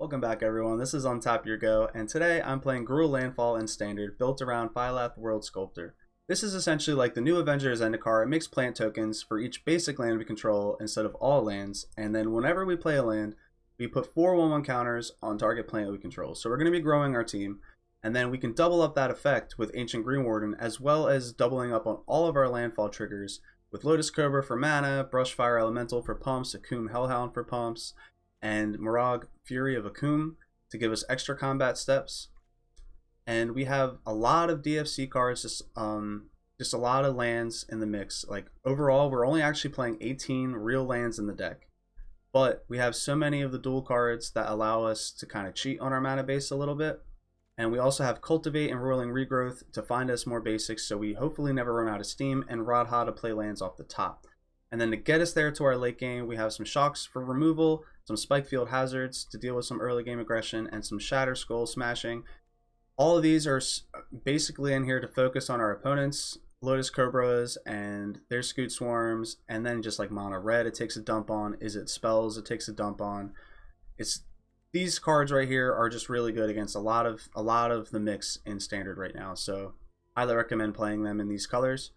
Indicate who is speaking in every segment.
Speaker 1: Welcome back everyone, this is On Top Your Go, and today I'm playing Gruul Landfall in Standard, built around Phylath World Sculptor. This is essentially like the new Avengers Zendikar. It makes plant tokens for each basic land we control instead of all lands, and then whenever we play a land, we put 4 1/1 counters on target plant we control. So we're going to be growing our team, and then we can double up that effect with Ancient Greenwarden, as well as doubling up on all of our landfall triggers with Lotus Cobra for mana, Brushfire Elemental for pumps, Akoum Hellhound for pumps, and Moraug, Fury of Akoum, to give us extra combat steps. And we have a lot of DFC cards, just a lot of lands in the mix. Like overall, we're only actually playing 18 real lands in the deck, but we have so many of the dual cards that allow us to kind of cheat on our mana base a little bit. And we also have Cultivate and Roiling Regrowth to find us more basics, so we hopefully never run out of steam, and Radha to play lands off the top. And then to get us there to our late game, we have some shocks for removal, some Spikefield Hazards to deal with some early game aggression, and some Shatterskull Smashing. All of these are basically in here to focus on our opponents' Lotus Cobras and their Scute Swarms, and then just like Mono Red it takes a dump on, Is It spells it takes a dump on. These cards right here are just really good against a lot of the mix in Standard right now, so highly recommend playing them in these colors.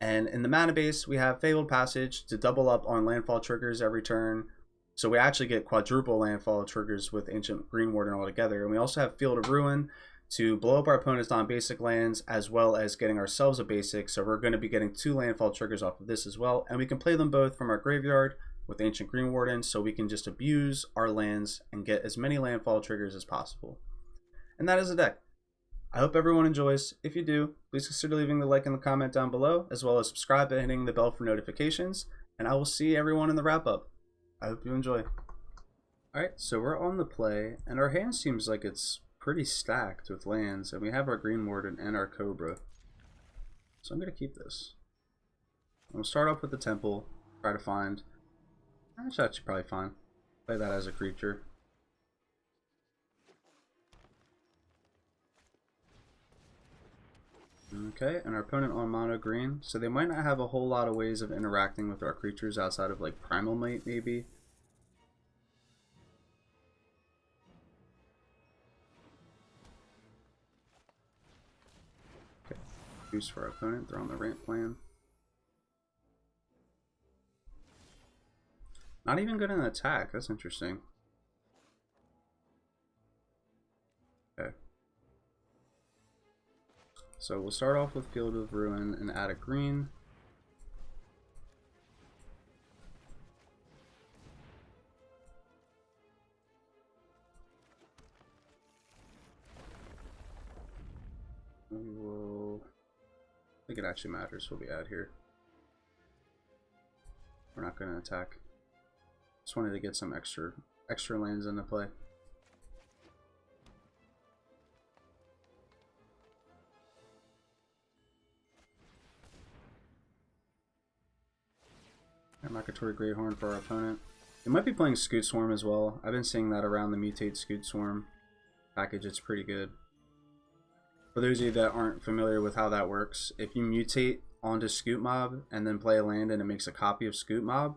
Speaker 1: And in the mana base, we have Fabled Passage to double up on landfall triggers every turn. So we actually get quadruple landfall triggers with Ancient Greenwarden altogether. And we also have Field of Ruin to blow up our opponent's non-basic lands, as well as getting ourselves a basic. So we're going to be getting 2 landfall triggers off of this as well. And we can play them both from our graveyard with Ancient Greenwarden, so we can just abuse our lands and get as many landfall triggers as possible. And that is the deck. I hope everyone enjoys. If you do, please consider leaving the like and the comment down below, as well as subscribe and hitting the bell for notifications, and I will see everyone in the wrap up. I hope you enjoy. Alright, so we're on the play, and our hand seems like it's pretty stacked with lands, and we have our Greenwarden and our Cobra. So I'm going to keep this. We'll start off with the Temple, try to find, that's actually probably fine, play that as a creature. Okay, and our opponent on mono green, so they might not have a whole lot of ways of interacting with our creatures outside of like Primal Might maybe. Okay, use for our opponent, they're on the ramp plan. Not even good in attack, that's interesting. Okay. So we'll start off with Field of Ruin and add a green. We will, I think it actually matters what we add here. We're not going to attack. Just wanted to get some extra lands into play. Makatory Greathorn for our opponent. They might be playing Scute Swarm as well. I've been seeing that around the Mutate Scute Swarm package. It's pretty good. For those of you that aren't familiar with how that works, if you mutate onto Scute Mob and then play a land and it makes a copy of Scute Mob,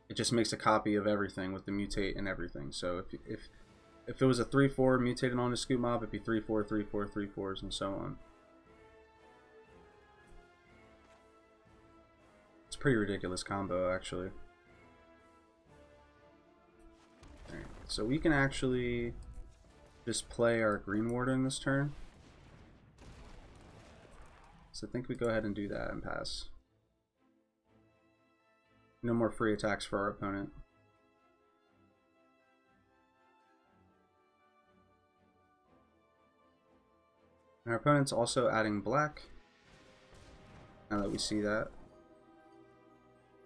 Speaker 1: it just makes a copy of everything with the mutate and everything. So if it was a 3/4 mutated onto Scute Mob, it'd be 3/4, 3/4, 3/4s, and so on. Pretty ridiculous combo actually. Alright, so we can actually just play our Greenwarden this turn. So I think we go ahead and do that and pass. No more free attacks for our opponent. And our opponent's also adding black. Now that we see that.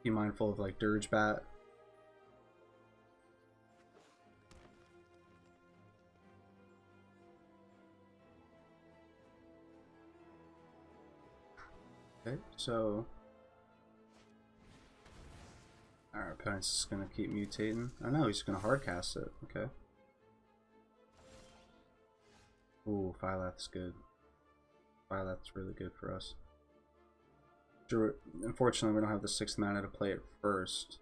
Speaker 1: Be mindful of like Dirge Bat. Okay, so our opponent's just gonna keep mutating. I know he's gonna hardcast it. Okay. Ooh, Phylath's good. Phylath's really good for us. Unfortunately, we don't have the 6th mana to play it first.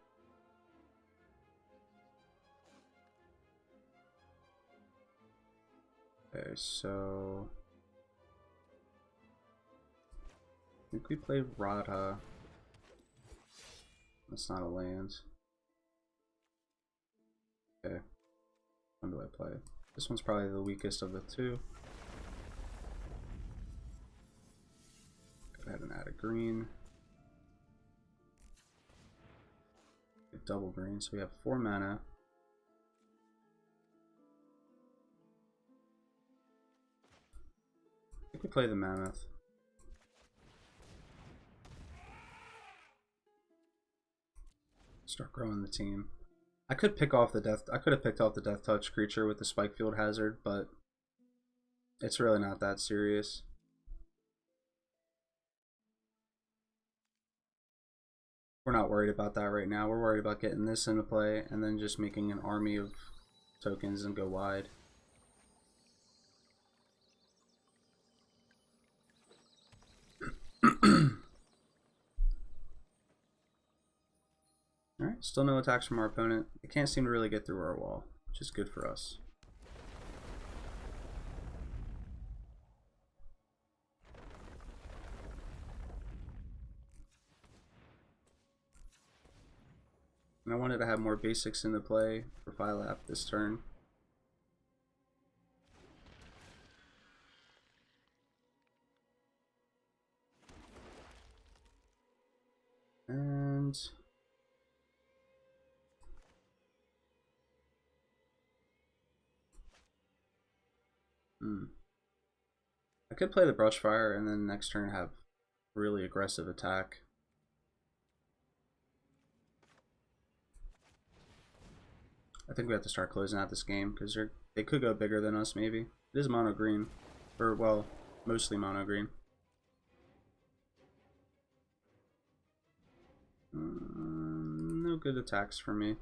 Speaker 1: Okay, so I think we played Radha. That's not a land. Okay. When do I play? This one's probably the weakest of the two. Go ahead and add a green. Double green, so we have 4 mana. I think we play the Mammoth. Start growing the team. I could pick off the death. I could have picked off the Death Touch creature with the Spikefield Hazard, but it's really not that serious. We're not worried about that right now. We're worried about getting this into play and then just making an army of tokens and go wide. Alright, still no attacks from our opponent. They can't seem to really get through our wall, which is good for us. And I wanted to have more basics into play for Phylath this turn. And I could play the Brushfire and then next turn have really aggressive attack. I think we have to start closing out this game because they could go bigger than us maybe. It is mono green, or well, mostly mono green. No good attacks for me.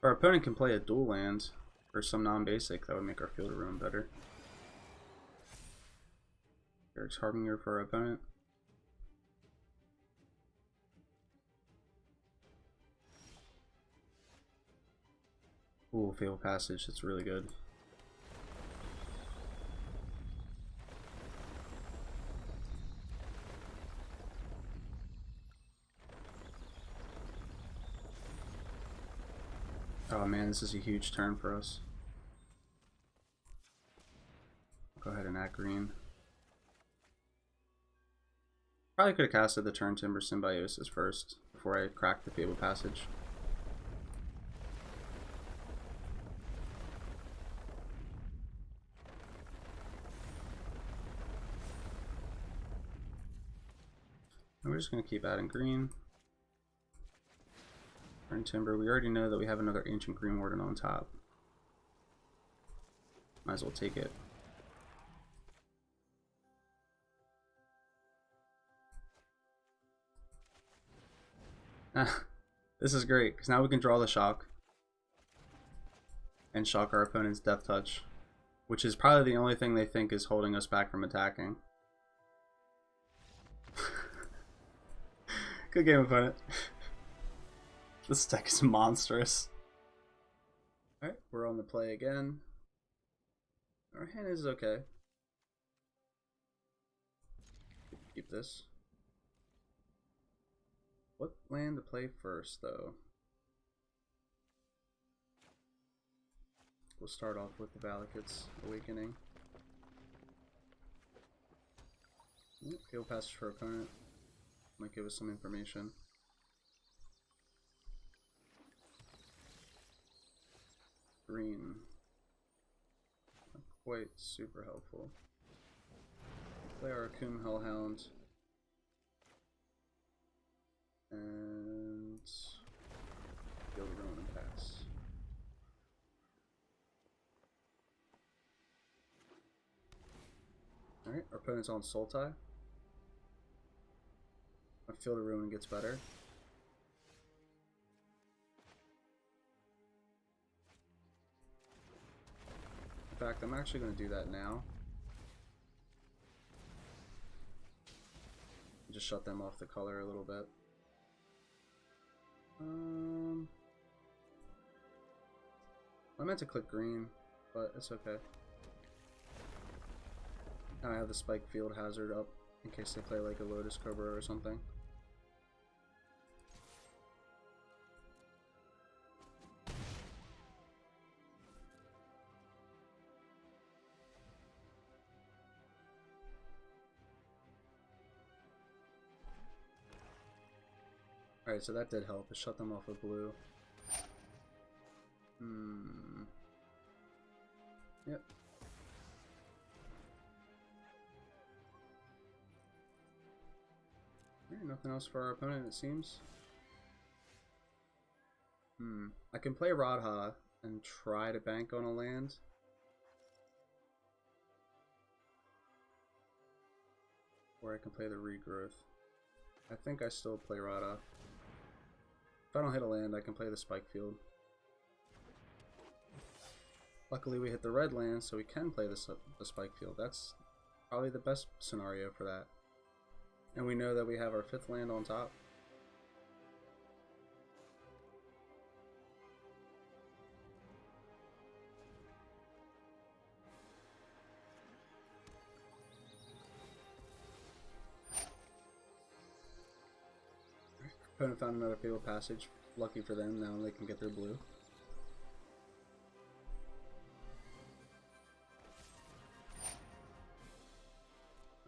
Speaker 1: Our opponent can play a dual land or some non-basic that would make our field of ruin better. Eric's Harbinger for our opponent. Ooh, Fabled Passage, that's really good. Oh man, this is a huge turn for us. Go ahead and add green. Probably could have casted the Turntimber Symbiosis first before I cracked the Fabled Passage. And we're just going to keep adding green. Turntimber, we already know that we have another Ancient Greenwarden on top. Might as well take it. This is great, because now we can draw the shock. And shock our opponent's Death Touch. Which is probably the only thing they think is holding us back from attacking. Good game, opponent. This deck is monstrous. Alright, we're on the play again. Our hand is okay. Keep this. What land to play first, though? We'll start off with the Valakut Awakening. Fabled Passage for opponent. Might give us some information. Green. Not quite super helpful. Play our Akoum Hellhound. And Field of Ruin and pass. Alright, our opponent's on Soul Tie. Our Field of Ruin gets better. In fact, I'm actually going to do that now. Just shut them off the color a little bit. I meant to click green, but it's okay. Now I have the Spikefield Hazard up in case they play like a Lotus Cobra or something. Alright, so that did help. It shut them off with blue. Yep. Alright, nothing else for our opponent, it seems. I can play Radha and try to bank on a land. Or I can play the Regrowth. I think I still play Radha. If I don't hit a land, I can play the Spikefield. Luckily we hit the red land, so we can play the Spikefield. That's probably the best scenario for that. And we know that we have our 5th land on top. Opponent found another Fabled Passage. Lucky for them, now they can get their blue.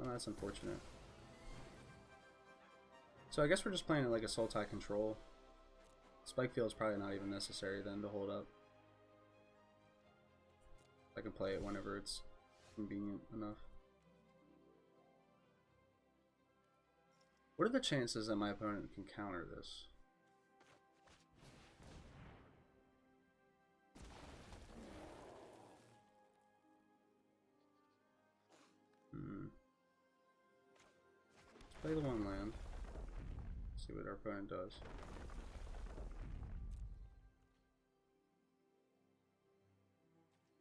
Speaker 1: Oh, that's unfortunate. So I guess we're just playing it like a Sultai control. Spikefield is probably not even necessary then to hold up. I can play it whenever it's convenient enough. What are the chances that my opponent can counter this? Let's play the one land. See what our opponent does.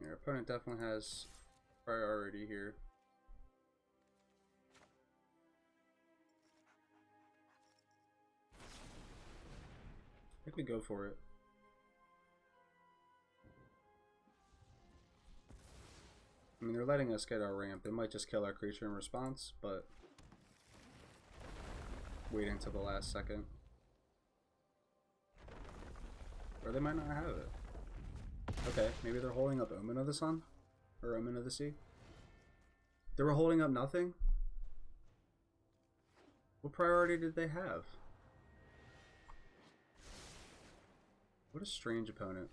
Speaker 1: Our opponent definitely has priority here. I think we go for it. I mean, they're letting us get our ramp. They might just kill our creature in response, but waiting till the last second. Or they might not have it. Okay, maybe they're holding up Omen of the Sun? Or Omen of the Sea? They were holding up nothing? What priority did they have? What a strange opponent.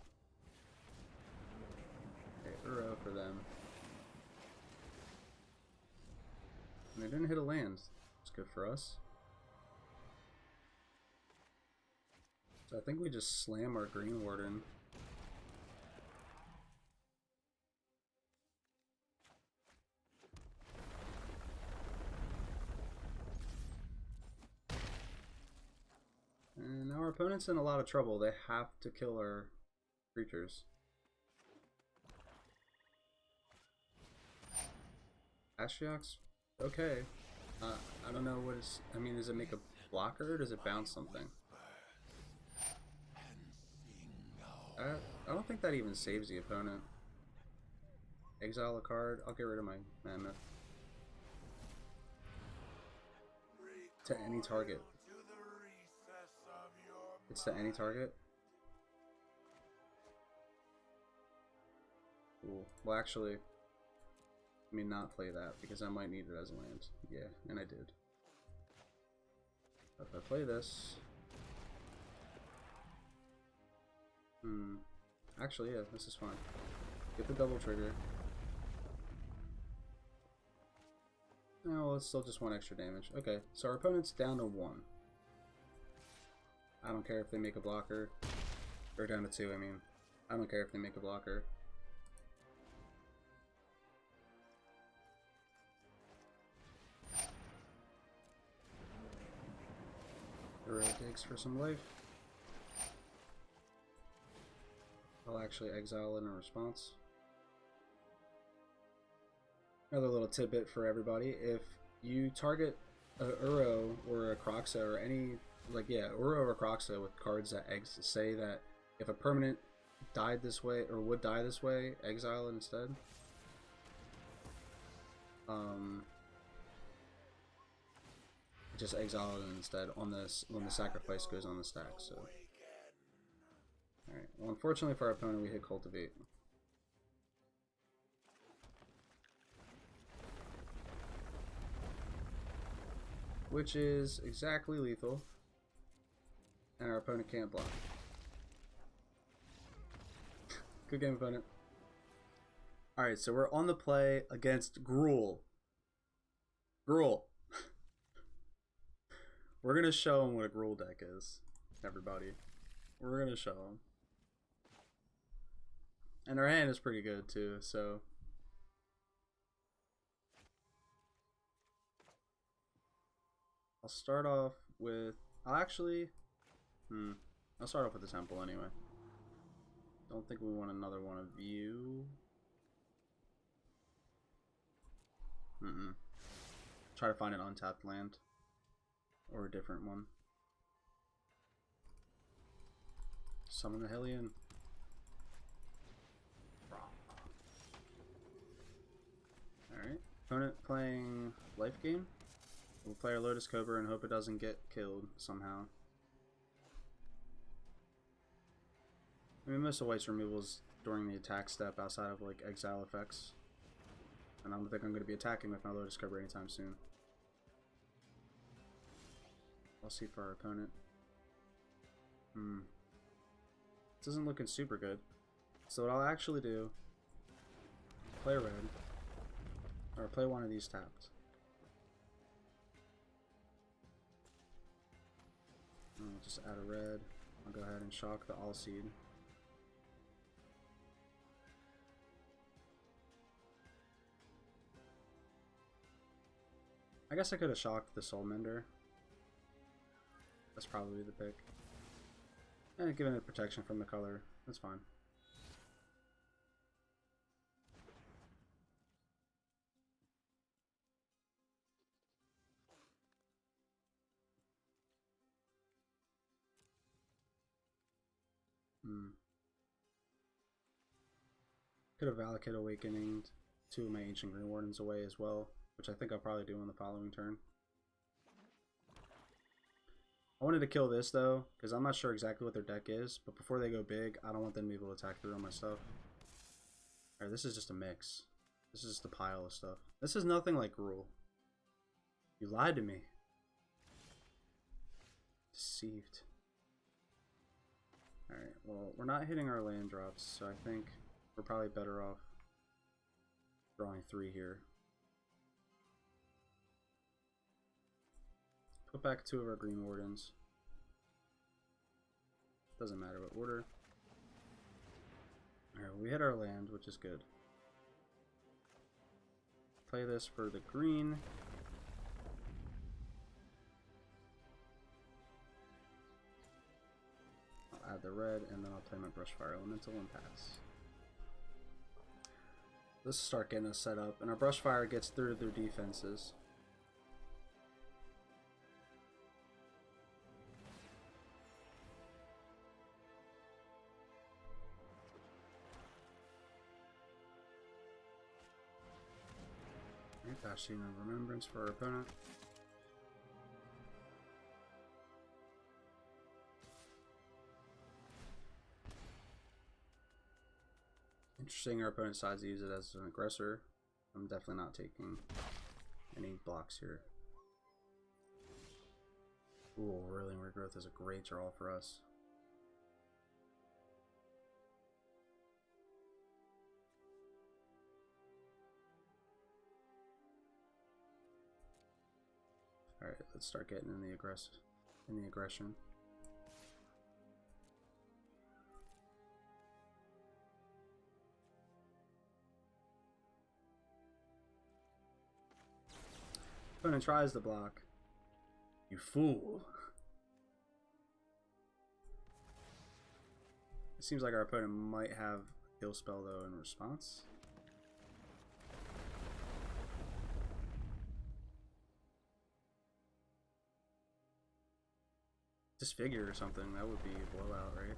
Speaker 1: Okay, Uro for them. And they didn't hit a land. It's good for us. So I think we just slam our Greenwarden. And now our opponent's in a lot of trouble. They have to kill our creatures. Ashiok's okay. I don't know what is. I mean, does it make a blocker or does it bounce something? I don't think that even saves the opponent. Exile a card. I'll get rid of my Mammoth. To any target. It's to any target? Cool. Well, actually, let me not play that because I might need it as a land. Yeah, and I did. If I play this... Actually, yeah, this is fine. Get the double trigger. Oh, well, it's still just 1 extra damage. Okay, so our opponent's down to 1. I don't care if they make a blocker. Or down to 2, I mean. I don't care if they make a blocker. Hero digs for some life. I'll actually exile in a response. Another little tidbit for everybody. If you target a Uro or a Kroxa or any... Like, yeah, Uro or Kroxa with cards that say that if a permanent died this way, or would die this way, exile it instead. Just exile it instead on this when the sacrifice goes on the stack. So, all right. Well, unfortunately for our opponent, we hit Cultivate. Which is exactly lethal, and our opponent can't block. Good game, opponent. Alright, so we're on the play against Gruul. Gruul. We're going to show him what a Gruul deck is, everybody. We're going to show him. And our hand is pretty good, too, so... I'll start off with... I'll start off with the temple anyway. Don't think we want another one of you. Try to find an untapped land. Or a different one. Summon the Hellion. Alright. Opponent playing life gain. We'll play our Lotus Cobra and hope it doesn't get killed somehow. I mean, most of White's removals during the attack step outside of like exile effects. And I don't think I'm going to be attacking with my Lotus Cobra anytime soon. I'll see for our opponent. This isn't looking super good. So what I'll actually do, play red, or play one of these tapped. I'll just add a red. I'll go ahead and shock the All Seed. I guess I could have shocked the Soul Mender. That's probably the pick. And giving it protection from the color. That's fine. Could have Valakut Awakening two of my Ancient Greenwardens away as well, which I think I'll probably do on the following turn. I wanted to kill this though, because I'm not sure exactly what their deck is, but before they go big, I don't want them to be able to attack through all my stuff. Alright, this is just a mix. This is just a pile of stuff. This is nothing like Gruul. You lied to me. Deceived. Alright, well, we're not hitting our land drops, so I think we're probably better off drawing 3 here. Put back 2 of our Greenwardens. Doesn't matter what order. Alright, we hit our land, which is good. Play this for the green. I'll add the red, and then I'll play my Brushfire Elemental and pass. Let's start getting us set up, and our Brushfire gets through their defenses. Passing of Remembrance for our opponent. Interesting, our opponent decides to use it as an aggressor. I'm definitely not taking any blocks here. Ooh, Roiling Regrowth is a great draw for us. Alright, let's start getting in the aggression. Opponent tries to block. You fool. It seems like our opponent might have a kill spell though in response. Disfigure or something, that would be a blowout, right?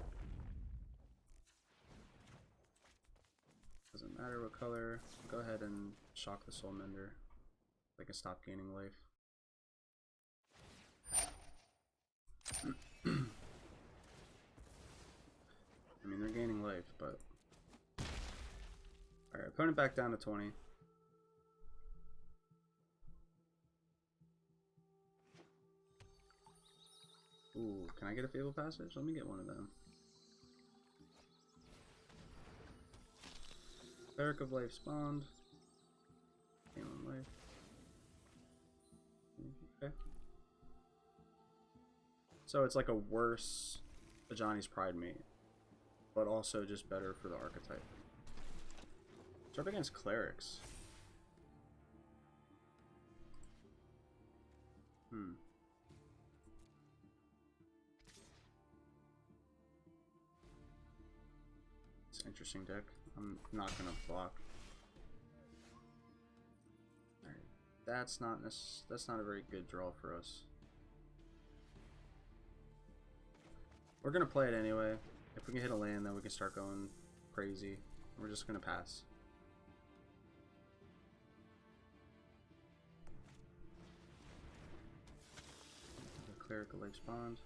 Speaker 1: Doesn't matter what color. Go ahead and shock the Soul Mender. They can stop gaining life. I mean, they're gaining life, but... Alright, opponent back down to 20. Ooh, can I get a Fabled Passage? Let me get one of them. Cleric of Life spawned. Gain 1 life. Okay. So it's like a worse Ajani's Pride mate, but also just better for the archetype. It's up against clerics. It's an interesting deck. I'm not gonna block. Alright. That's not a very good draw for us. We're gonna play it anyway. If we can hit a land, then we can start going crazy. We're just gonna pass. The Cleric of Life spawned.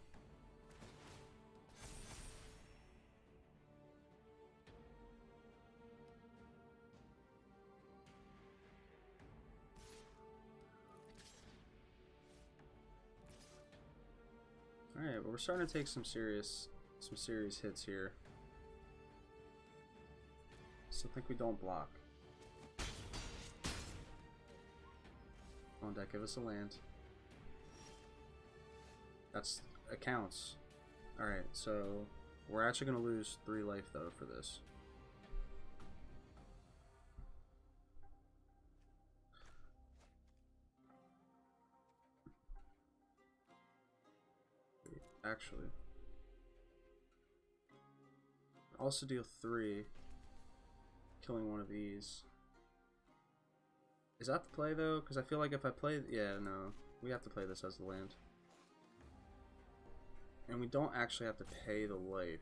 Speaker 1: Alright, well, we're starting to take some serious hits here. Still think we don't block. On deck, give us a land. That's accounts. Alright, so we're actually going to lose 3 life though for this. Actually, also deal 3, killing one of these. Is that the play though? Because I feel like if I play, yeah, no, we have to play this as the land, and we don't actually have to pay the life.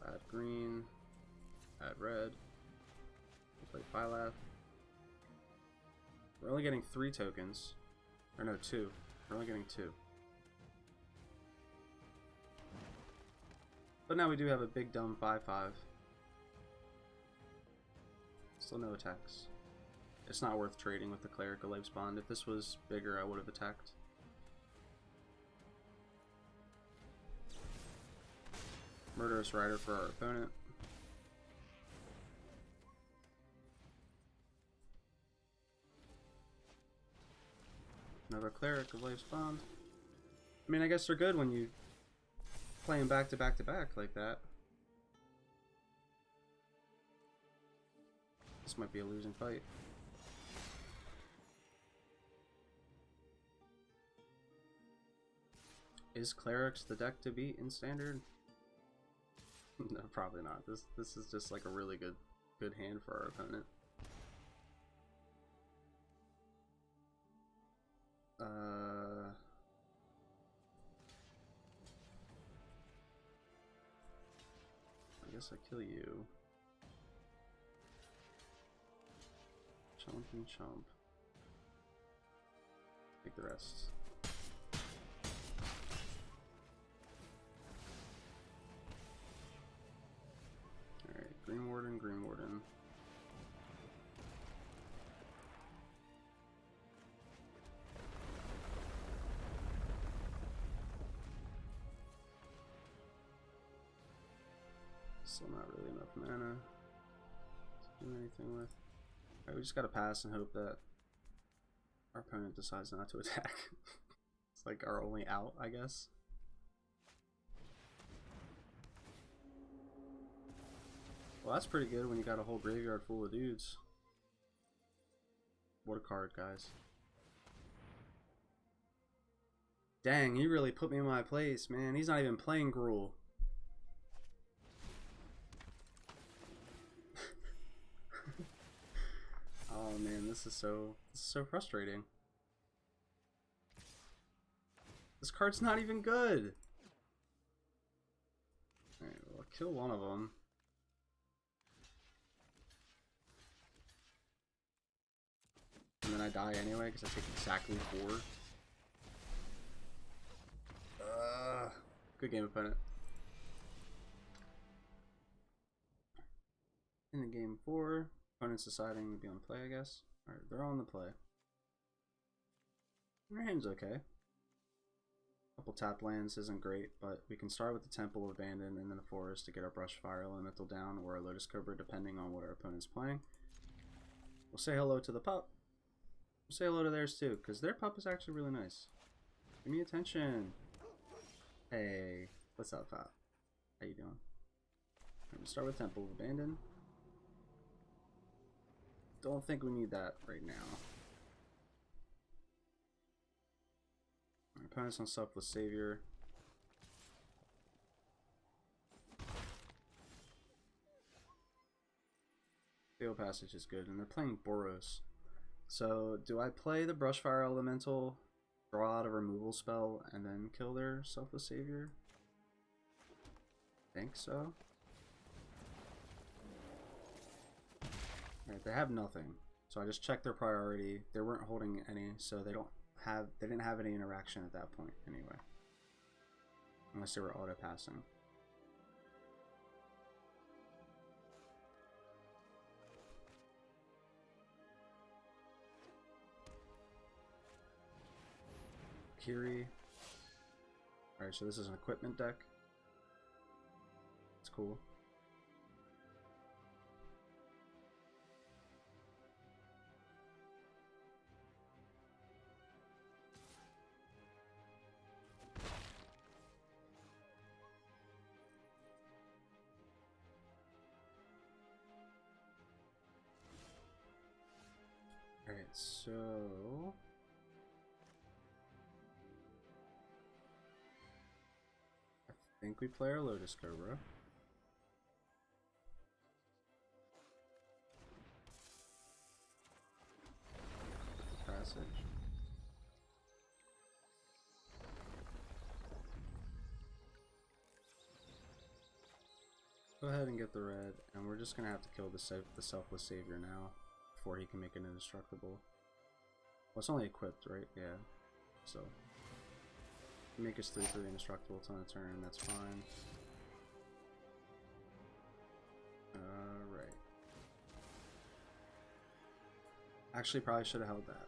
Speaker 1: Add green, add red, we'll play Phylath. We're only getting 3 tokens, or no, 2. We're only getting 2. But now we do have a big dumb 5/5. Still no attacks. It's not worth trading with the Cleric of Life spawned. If this was bigger, I would have attacked. Murderous Rider for our opponent. Another Cleric of Life spawned. I mean, I guess they're good when you play them back to back to back like that. This might be a losing fight. Is Clerics the deck to beat in Standard? No, probably not. This is just like a really good hand for our opponent. I guess I kill you. Chomp and chomp. Take the rest. Greenwarden, Greenwarden. Still not really enough mana to do anything with. Alright, we just gotta pass and hope that our opponent decides not to attack. It's like our only out, I guess. Well, that's pretty good when you got a whole graveyard full of dudes. What a card, guys. Dang, he really put me in my place, man. He's not even playing Gruul. Oh Oh man, this is so frustrating. This card's not even good. Alright, well, I'll kill one of them. And then I die anyway because I take exactly 4. Good game, opponent. In the game 4, opponent's deciding to be on play, I guess. Alright, they're on the play. Their hand's okay. Couple tap lands isn't great, but we can start with the Temple of Abandon and then the Forest to get our Brushfire Elemental down, or our Lotus Cobra, depending on what our opponent's playing. We'll say hello to the pup. We'll say hello to theirs too, because their pup is actually really nice. Give me attention. Hey, what's up, Fab? How you doing? I'm gonna start with Temple of Abandon. Don't think we need that right now. Our opponent's on Selfless Savior. Fabled Passage is good, and they're playing Boros. So, do I play the Brushfire Elemental, draw out a removal spell, and then kill their Selfless Savior? I think so. Alright, they have nothing. So I just checked their priority. They weren't holding any, so they didn't have any interaction at that point anyway. Unless they were auto passing. Kiri. Alright, so this is an equipment deck. It's cool. Alright, so I think we play our Lotus Cobra. Passage. Go ahead and get the red, and we're just gonna have to kill the Selfless Savior now before he can make it indestructible. Well, it's only equipped, right? Yeah. So make us 3/3 indestructible till the turn. That's fine. Alright. Actually, probably should have held that.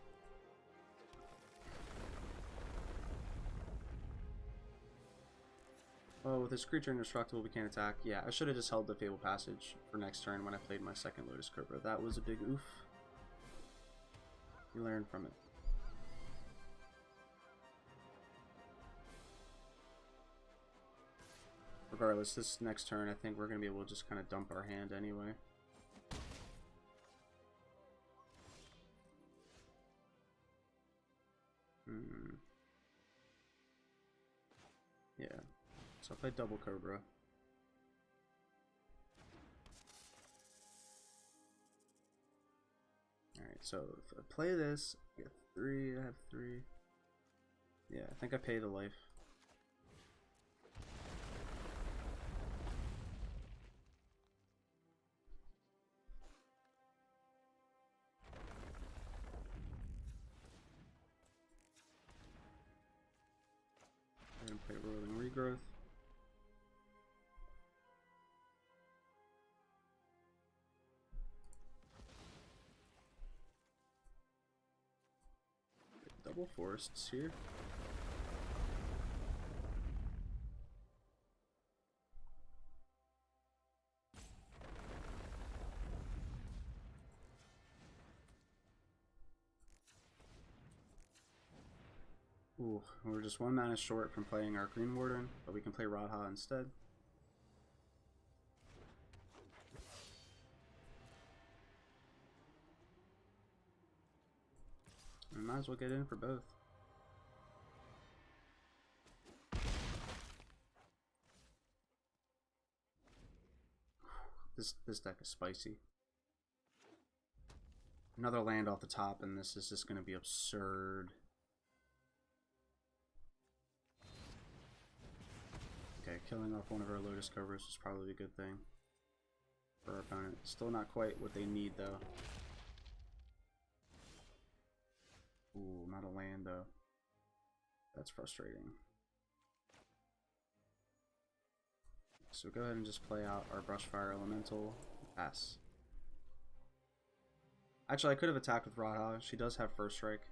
Speaker 1: Oh, with this creature indestructible, we can't attack. Yeah, I should have just held the Fabled Passage for next turn when I played my second Lotus Cobra. That was a big oof. You learn from it. Regardless, this next turn, I think we're going to be able to just kind of dump our hand anyway. Yeah. So I'll play double Cobra. Alright, so if I play this, I get 3, I have 3. Yeah, I think I pay the life. I'm gonna play Roiling Regrowth. Double forests here. Ooh, we're just 1 mana short from playing our Greenwarden, but we can play Radha instead. We might as well get in for both. This deck is spicy. Another land off the top, and this is just going to be absurd. Okay, killing off one of our Lotus Cobras is probably a good thing for our opponent. Still not quite what they need, though. Ooh, not a land, though. That's frustrating. So go ahead and just play out our Brushfire Elemental. Pass. Actually, I could have attacked with Radha. She does have first strike.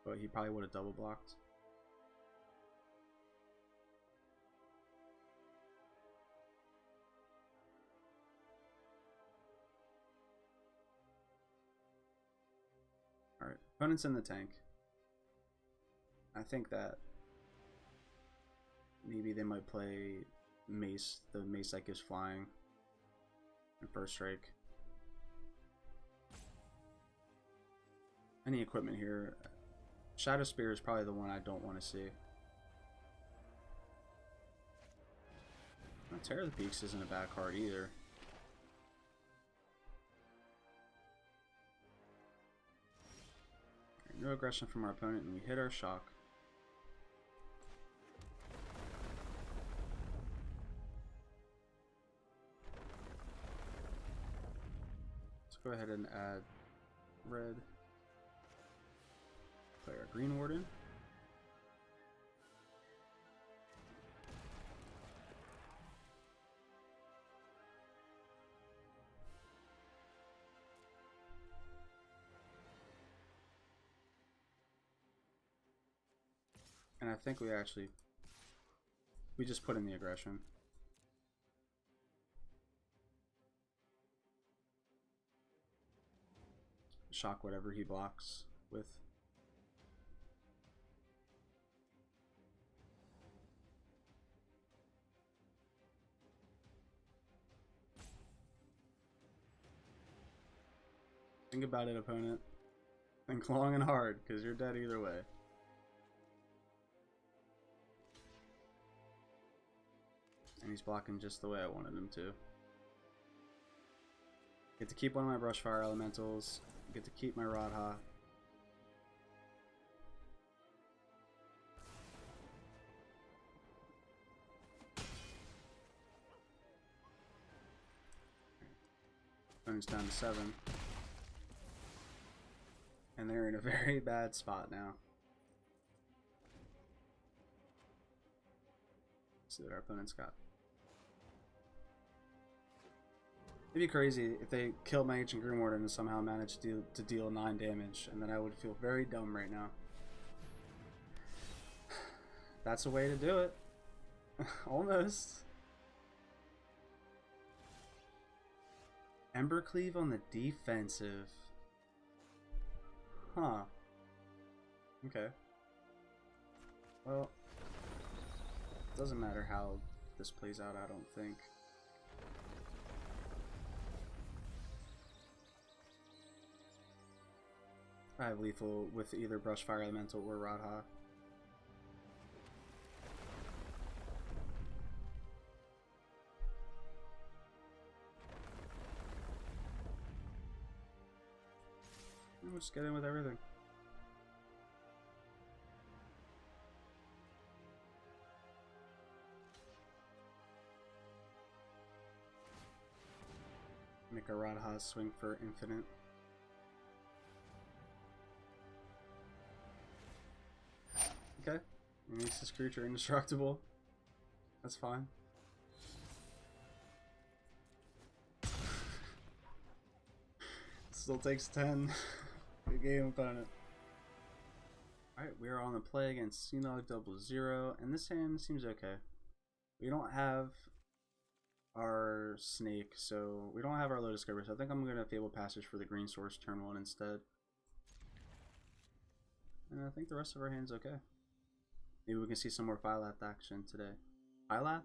Speaker 1: But he probably would have double blocked. Alright, opponent's in the tank. I think that maybe they might play Mace, the Mace that gives flying and first strike. Any equipment here. Shadow Spear is probably the one I don't want to see. Tear of the Peaks isn't a bad card either. No aggression from our opponent, and we hit our shock. Let's go ahead and add red. Play our Greenwarden. And I think we just put in the aggression. Shock whatever he blocks with. Think about it, opponent. Think long and hard, because you're dead either way. And he's blocking just the way I wanted him to. Get to keep one of my Brushfire Elementals. Get to keep my Radha. Opponent's down to 7. And they're in a very bad spot now. Let's see what our opponent's got. It'd be crazy if they killed my Ancient Greenwarden and somehow managed to deal 9 damage, and then I would feel very dumb right now. That's a way to do it. Almost. Embercleave on the defensive. Huh. Okay. Well, doesn't matter how this plays out, I don't think. I have lethal with either Brushfire Elemental or Radha. We'll just get in with everything. Make a Radha swing for infinite. Okay, it makes this creature indestructible. That's fine. Still takes 10. Good game, opponent. Alright, we are on the play against Cnog 00, and this hand seems okay. We don't have our Snake, so we don't have our Lotus Cobra, so I think I'm going to Fabled Passage for the green source turn 1 instead. And I think the rest of our hand's okay. Maybe we can see some more Phylath action today. Phylath?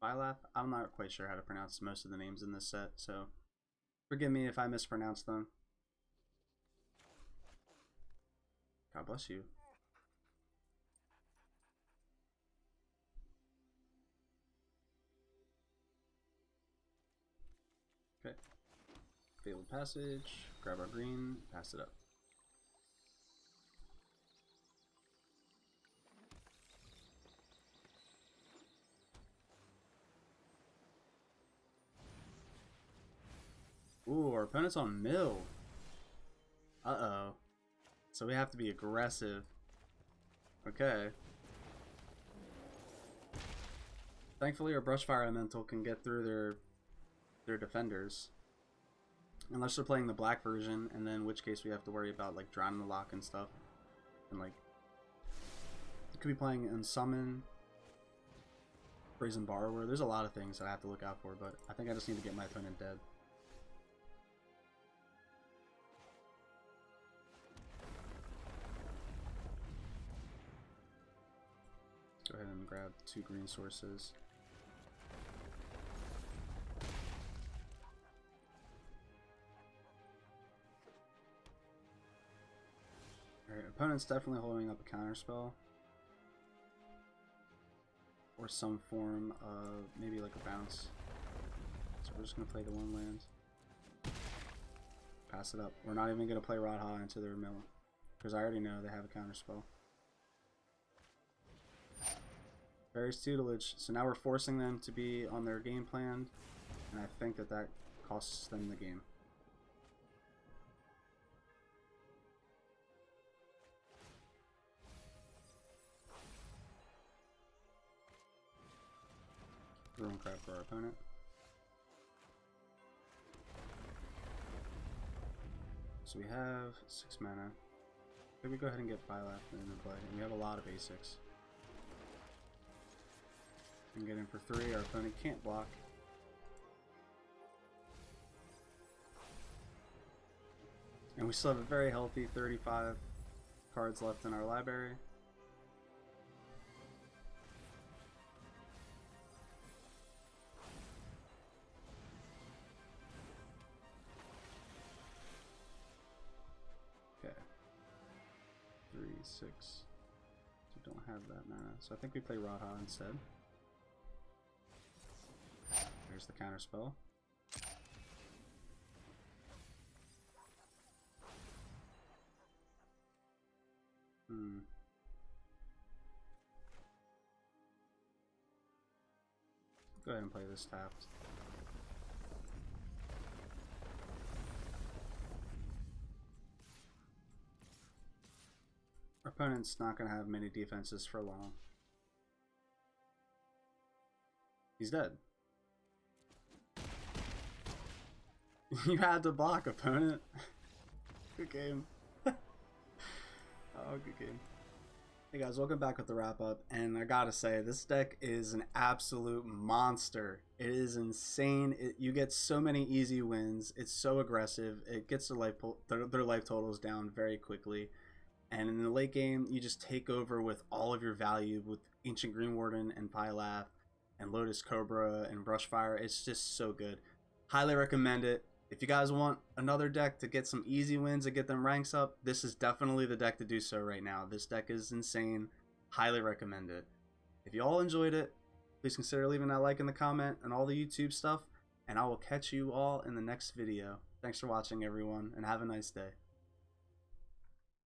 Speaker 1: Phylath? I'm not quite sure how to pronounce most of the names in this set, so forgive me if I mispronounce them. God bless you. Okay. Fabled Passage, grab our green, pass it up. Ooh, our opponent's on mill. Uh-oh. So we have to be aggressive. Okay. Thankfully, our Brushfire Elemental can get through their defenders. Unless they're playing the black version, and then in which case we have to worry about like drowning the lock and stuff. And like, you could be playing Unsummon, Brazen Borrower. There's a lot of things that I have to look out for, but I think I just need to get my opponent dead. Go ahead and grab 2 green sources. Alright, opponent's definitely holding up a counterspell. Or some form of maybe like a bounce. So we're just going to play the 1 land. Pass it up. We're not even going to play Radha into their mill. Because I already know they have a counterspell. Various tutelage. So now we're forcing them to be on their game plan. And I think that that costs them the game. Ruin crap for our opponent. So we have 6 mana. Maybe we go ahead and get Phylath into play. And we have a lot of basics. We can get in for 3. Our opponent can't block. And we still have a very healthy 35 cards left in our library. Okay. 3, 6. We don't have that mana. So I think we play Radha instead. There's the counter spell. Go ahead and play this tapped. Our opponent's not going to have many defenses for long. He's dead. You had to block, opponent. Good game. Oh, good game. Hey guys, welcome back with the wrap up, and I gotta say, this deck is an absolute monster. It is insane. You get so many easy wins. It's so aggressive. It gets their life totals down very quickly, and in the late game, you just take over with all of your value with Ancient Greenwarden and Phylath and Lotus Cobra and Brushfire. It's just so good. Highly recommend it. If you guys want another deck to get some easy wins and get them ranks up, this is definitely the deck to do so right now. This deck is insane. Highly recommend it. If you all enjoyed it, please consider leaving that like in the comment and all the YouTube stuff, and I will catch you all in the next video. Thanks for watching, everyone, and have a nice day.